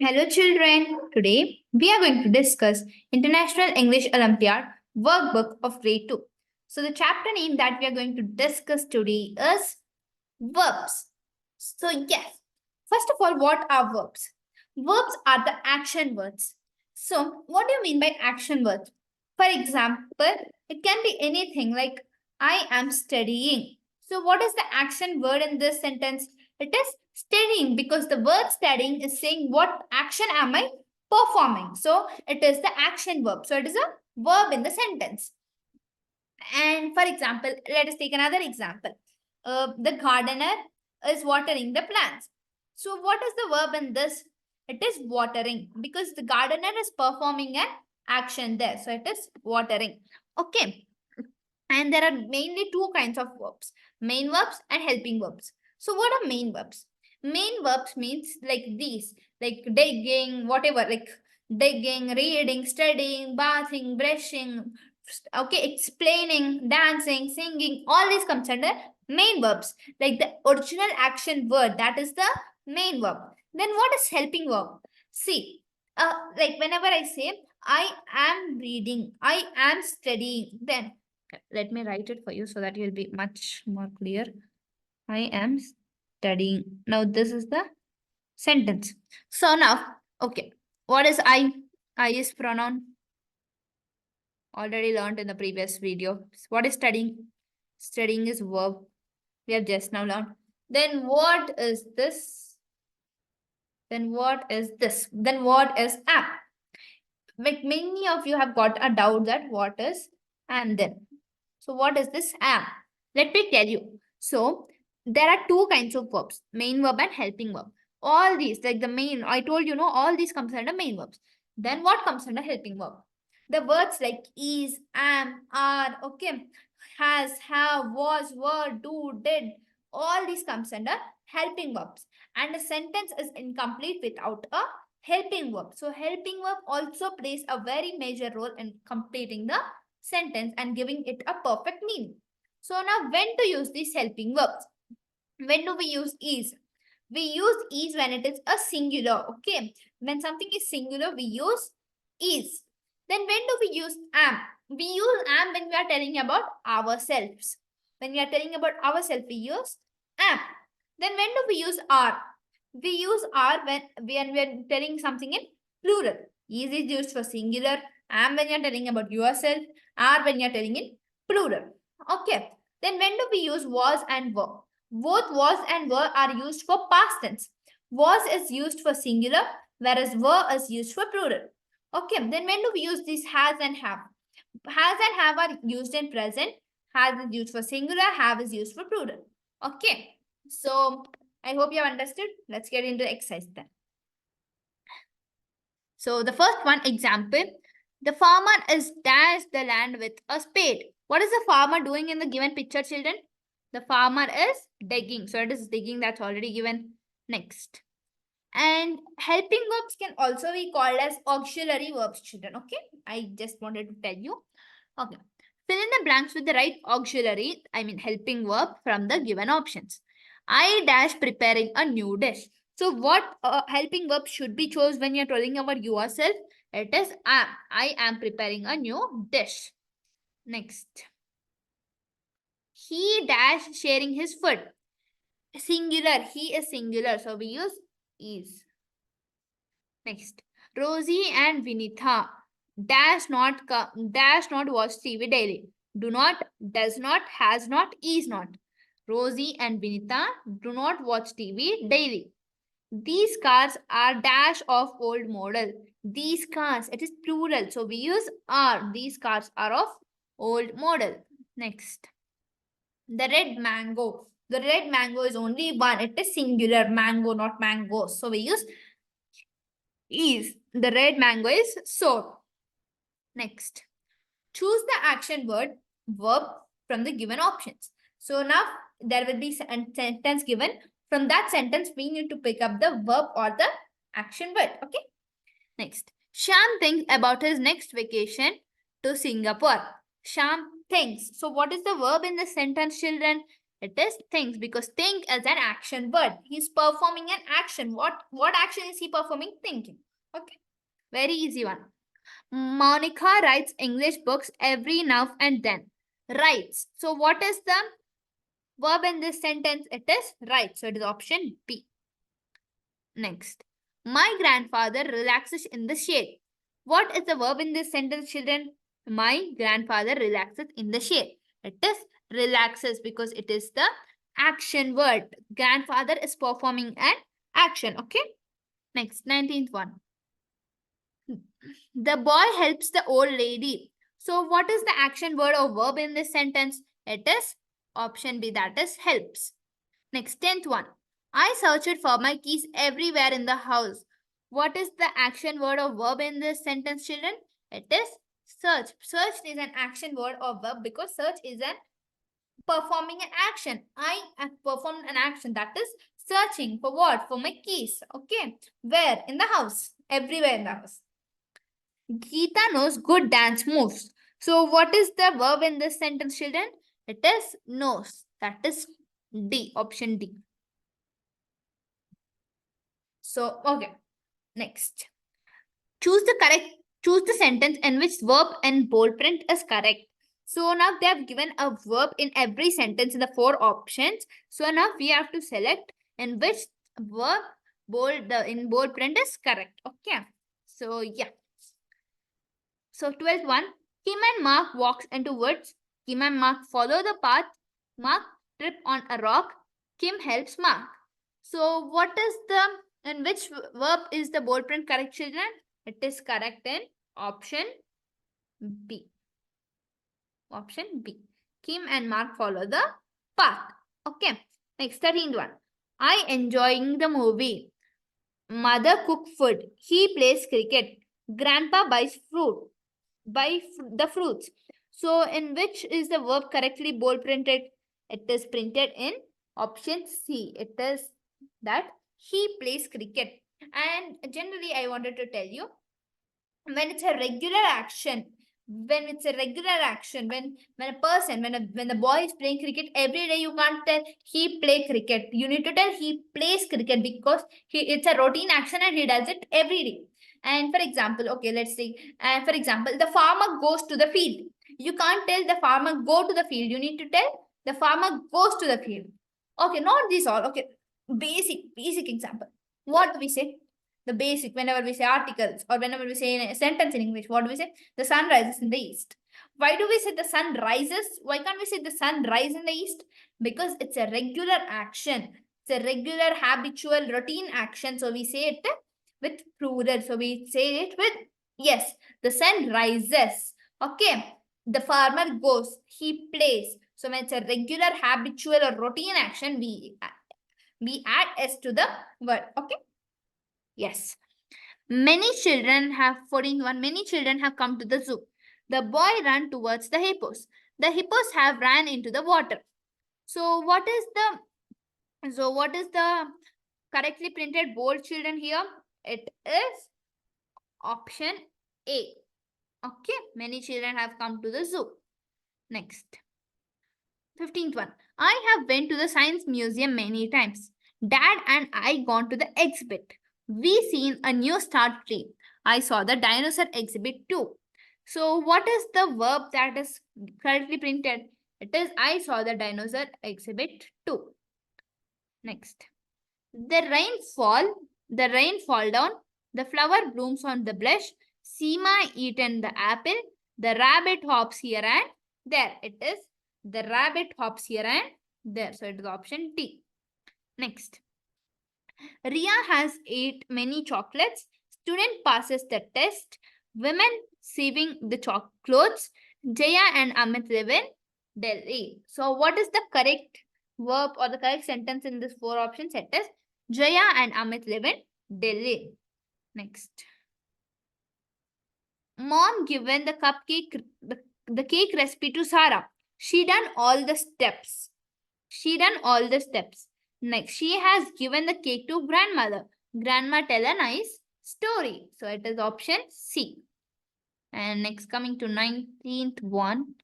Hello children. Today we are going to discuss International English Olympiad workbook of grade 2. So the chapter name that we are going to discuss today is verbs. So yes, first of all, what are verbs? Verbs are the action words. So what do you mean by action words? For example, it can be anything like I am studying. So what is the action word in this sentence? It is studying because the word studying is saying what action am I performing. So it is the action verb. So it is a verb in the sentence. And for example, let us take another example. The gardener is watering the plants. So what is the verb in this? It is watering because the gardener is performing an action there. So it is watering. Okay. And there are mainly two kinds of verbs, main verbs and helping verbs. So what are main verbs? Main verbs means like these, like digging, whatever, like digging, reading, studying, bathing, brushing, okay, explaining, dancing, singing, all these comes under main verbs. Like the original action word, that is the main verb. Then what is helping verb? See, like whenever I say, I am reading, I am studying, then let me write it for you so that you'll be much more clear. I am studying. Now this is the sentence. So now, okay, what is I? I is pronoun. Already learned in the previous video. What is studying? Studying is verb. We have just now learned. Then what is this? Then what is this? Then what is am? Like many of you have got a doubt that what is am then. So what is this am? Let me tell you. So there are two kinds of verbs, main verb and helping verb. All these, like the main, I told you, all these comes under main verbs. Then what comes under helping verb? The words like is, am, are, okay, has, have, was, were, do, did, all these comes under helping verbs. And a sentence is incomplete without a helping verb. So helping verb also plays a very major role in completing the sentence and giving it a perfect meaning. So now when to use these helping verbs? When do we use is? We use is when it is a singular, okay? When something is singular, we use is. Then when do we use am? We use am when we are telling about ourselves. When we are telling about ourselves, we use am. Then when do we use are? We use are when we are telling something in plural. Is used for singular, am when you are telling about yourself, are when you are telling in plural. Okay. Then when do we use was and were? Both was and were are used for past tense. Was is used for singular, whereas were is used for plural. Okay, then when do we use this has and have? Has and have are used in present. Has is used for singular, have is used for plural. Okay, so I hope you have understood. Let's get into exercise then. So the first one example, the farmer is dashed the land with a spade. What is the farmer doing in the given picture, children? The farmer is digging. So it is digging, that's already given. Next. And helping verbs can also be called as auxiliary verbs, children. Okay, I just wanted to tell you. Okay, fill in the blanks with the right auxiliary, helping verb from the given options. I dash preparing a new dish. So what helping verb should be chose when you're telling about yourself? It is am. I am preparing a new dish. Next. He dash sharing his food. Singular. He is singular. So we use is. Next. Rosie and Vinitha dash not watch TV daily. Do not, does not, has not, is not. Rosie and Vinitha do not watch TV daily. These cars are dash of old model. These cars, it is plural. So we use are. These cars are of old model. Next. The red mango. The red mango is only one. It is singular mango, not mango. So we use is. The red mango is sour. Next. Choose the action word, verb from the given options. So now there will be a sentence given. From that sentence, we need to pick up the verb or the action word. Okay. Next. Sham thinks about his next vacation to Singapore. Sham thinks. So what is the verb in the sentence, children? It is thinks, because think is an action word. He's performing an action. What action is he performing? Thinking. Okay. Very easy one. Monica writes English books every now and then. Writes. So what is the verb in this sentence? It is write. So it is option B. Next. My grandfather relaxes in the shade. What is the verb in this sentence, children? My grandfather relaxes in the shade. It is relaxes because it is the action word. Grandfather is performing an action. Okay. Next, 19th one. The boy helps the old lady. So what is the action word or verb in this sentence? It is option B, that is helps. Next, 10th one. I searched for my keys everywhere in the house. What is the action word or verb in this sentence, children? It is search. Search is an action word or verb because search is an performing an action. I have performed an action, that is searching for what? For my keys. Okay. Where? In the house. Everywhere in the house. Geeta knows good dance moves. So what is the verb in this sentence, children? It is knows. That is D. Option D. So, okay. Next. Choose the sentence in which verb and bold print is correct. So now they have given a verb in every sentence in the 4 options. So now we have to select in which verb in bold print is correct. Okay. So yeah. So 12th one. Kim and Mark walks into woods. Kim and Mark follow the path. Mark trip on a rock. Kim helps Mark. So what is in which verb is the bold print correct, children? It is correct in option B. Option B. Kim and Mark follow the path. Okay. Next, 13th one. I enjoying the movie. Mother cook food. He plays cricket. Grandpa buys fruit. Buy the fruits. So in which is the verb correctly bold printed? It is printed in option C. It is that he plays cricket. And generally I wanted to tell you, when it's a regular action, when the boy is playing cricket every day, you can't tell he play cricket. You need to tell he plays cricket because it's a routine action and he does it every day. And for example, okay, let's say, for example, the farmer goes to the field. You can't tell the farmer go to the field. You need to tell the farmer goes to the field. Okay, not this all. Okay, basic example. What do we say? The basic, whenever we say articles or whenever we say a sentence in English, what do we say? The sun rises in the east. Why do we say the sun rises? Why can't we say the sun rises in the east? Because it's a regular action. It's a regular, habitual, routine action. So we say it with plural. So we say it with, yes, the sun rises. Okay. The farmer goes, he plays. So when it's a regular, habitual or routine action, we add S to the word. Okay. Yes. Many children have 14 many children have come to the zoo. The boy ran towards the hippos. The hippos have ran into the water. So what is the correctly printed bold, children, here? It is option A. Okay. Many children have come to the zoo. Next. 15th one. I have been to the science museum many times. Dad and I gone to the exhibit. We seen a new star tree. I saw the dinosaur exhibit too. So what is the verb that is correctly printed? It is I saw the dinosaur exhibit too. Next. The rain fall down. The flower blooms on the blush. Seema eaten the apple. The rabbit hops here and there. It is the rabbit hops here and there. So it is option D. Next. Ria has ate many chocolates. Student passes the test. Women saving the clothes. Jaya and Amit live in Delhi. So what is the correct verb or the correct sentence in these 4 options? It is Jaya and Amit live in Delhi. Next. Mom given the the cake recipe to Sarah. She done all the steps. Next, she has given the cake to grandmother. Grandma tell a nice story. So it is option C. And next, coming to 19th one.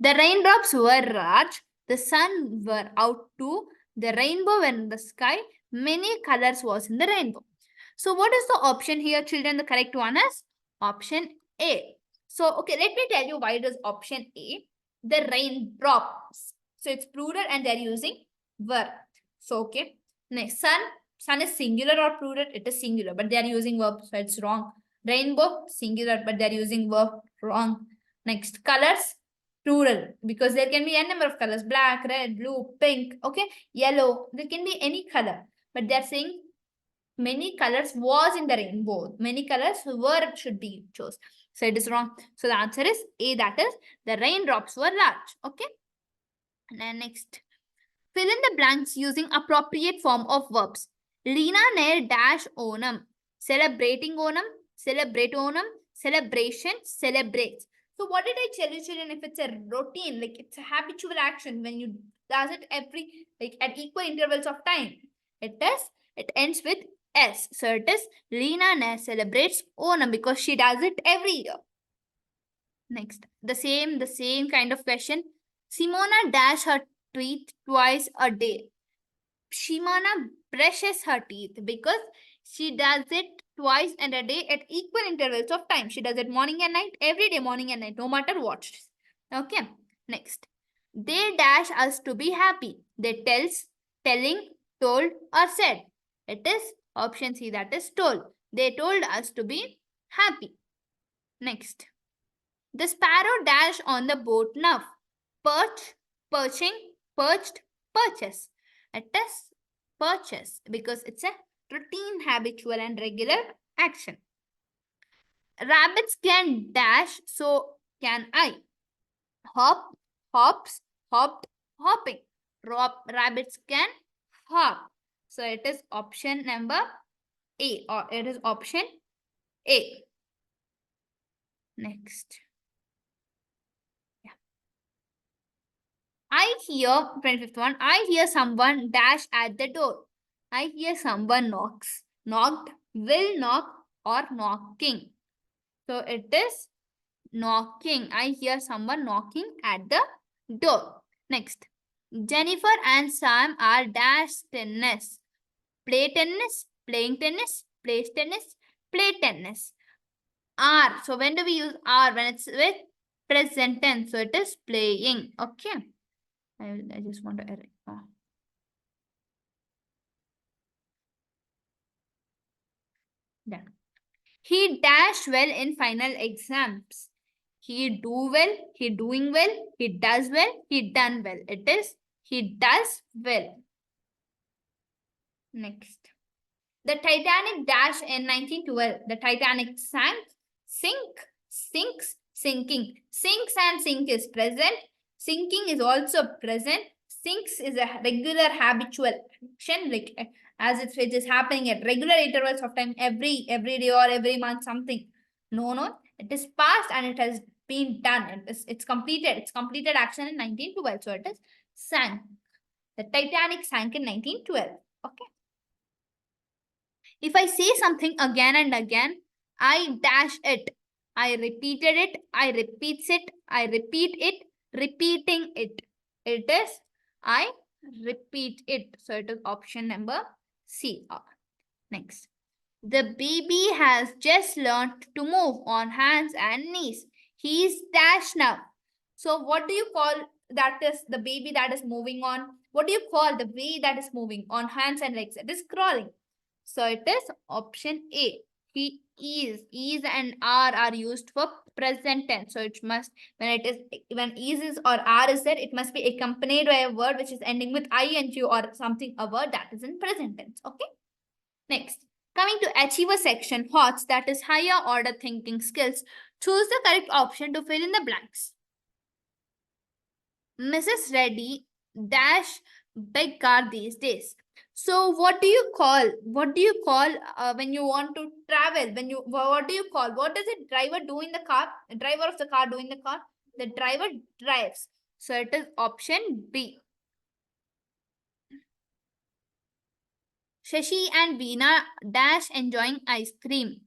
The raindrops were large. The sun were out too. The rainbow were in the sky. Many colors was in the rainbow. So what is the option here, children? The correct one is option A. So, okay, let me tell you why it is option A. The rain drops. So it's plural and they're using verb. So, okay. Next, sun is singular or plural? It is singular, but they are using verb, so it's wrong. Rainbow, singular, but they're using verb, wrong. Next, colors, plural, because there can be a number of colors, black, red, blue, pink, okay, yellow. There can be any color, but they're saying many colors was in the rainbow. Many colors were should be chose. So it is wrong. So the answer is A, that is the raindrops were large. Okay. And then next, fill in the blanks using appropriate form of verbs. Leena ne dash Onam. Celebrating Onam, celebrate Onam, celebration, celebrates. So what did I tell you, children? If it's a routine, like it's a habitual action when you does it every like at equal intervals of time, it ends with S. So it is Leena ne celebrates Onam because she does it every year. Next, the same kind of question. Simona dash her teeth twice a day. Shimana brushes her teeth because she does it twice and a day at equal intervals of time. She does it morning and night, every day, morning and night, no matter what. Okay. Next. They dash us to be happy. They telling, told, or said. It is option C, that is told. They told us to be happy. Next. The sparrow dash on the boat now. Perch, perching, perched, purchase. It is purchase because it's a routine, habitual, and regular action. Rabbits can dash, so can I. Hop, hops, hopped, hopping. Rabbits can hop. So it is option number A, or it is option A. Next. I hear, 25th one, I hear someone dash at the door. I hear someone knocks. Knocked, will knock, or knocking. So it is knocking. I hear someone knocking at the door. Next. Jennifer and Sam are dash tennis. Play tennis, playing tennis, plays tennis, play tennis. Are. So when do we use are? When it's with present tense. So it is playing. Okay. I just want to erase. Done. He dash well in final exams. He do well, he doing well, he does well, he done well. It is he does well. Next. The Titanic dash in 1912. The Titanic sinks, sinking. Sinks and sink is present. Sinking is also present. Sinks is a regular habitual action, like as it is happening at regular intervals of time every day or every month, something. No, it is past and it has been done. It's completed. It's completed action in 1912. So it is sank. The Titanic sank in 1912. Okay. If I say something again and again, I dash it. I repeated it. I repeats it. I repeat it. Repeating it. It is I repeat it. So it is option number C. Next. The baby has just learned to move on hands and knees. He is dash now. So what do you call that is the baby that is moving on? What do you call the way that is moving on hands and legs? It is crawling. So it is option A. He is and are used for present tense. So it must, when is or are is there, it must be accompanied by a word which is ending with ing or something, a word that is in present tense. Okay. Next, coming to achiever section, HOTS, that is higher order thinking skills. Choose the correct option to fill in the blanks. Mrs. Reddy dash big car these days. So what do you call when you want to travel? What do you call? What does the driver do in the car? The driver of the car do in the car? The driver drives. So it is option B. Shashi and Veena dash enjoying ice cream.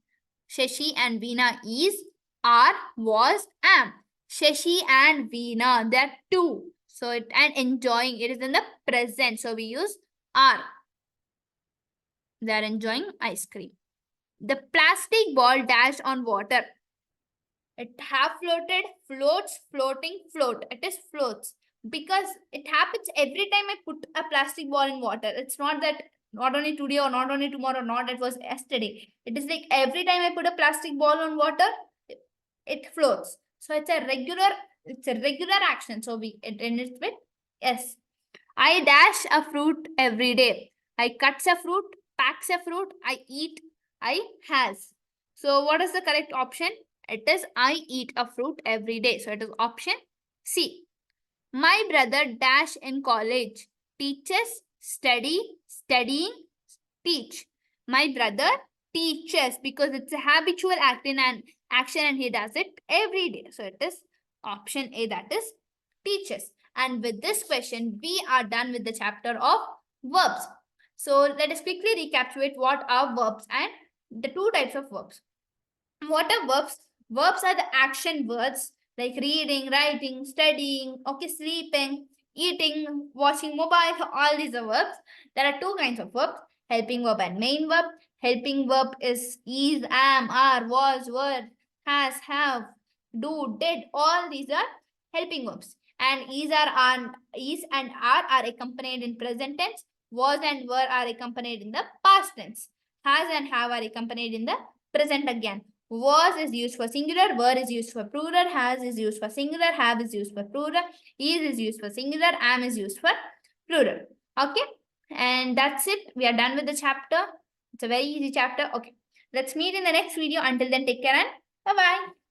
Shashi and Veena is, are, was, am. Shashi and Veena, they're two. So and enjoying, it is in the present. So we use are. They are enjoying ice cream. The plastic ball dashed on water. It half floated, floats, floating, float. It is floats because it happens every time I put a plastic ball in water. It's not that not only today or not only tomorrow, not it was yesterday. It is like every time I put a plastic ball on water, it floats. So it's a regular action. So it ends with S. I dash a fruit every day. I cuts a fruit, packs a fruit, I eat, I has. So what is the correct option? It is I eat a fruit every day. So it is option C. My brother dash in college. Teaches, study, studying, teach. My brother teaches because it's a habitual action and he does it every day. So it is option A, that is teaches. And with this question, we are done with the chapter of verbs. So let us quickly recapitulate what are verbs and the two types of verbs. What are verbs? Verbs are the action words like reading, writing, studying, okay, sleeping, eating, watching mobile, all these are verbs. There are two kinds of verbs, helping verb and main verb. Helping verb is am, are, was, were, has, have, do, did. All these are helping verbs. And is and are accompanied in present tense. Was and were are accompanied in the past tense. Has and have are accompanied in the present again. Was is used for singular, were is used for plural, has is used for singular, have is used for plural, is used for singular, am is used for plural. Okay, and that's it. We are done with the chapter. It's a very easy chapter. Okay, let's meet in the next video. Until then, take care and bye-bye.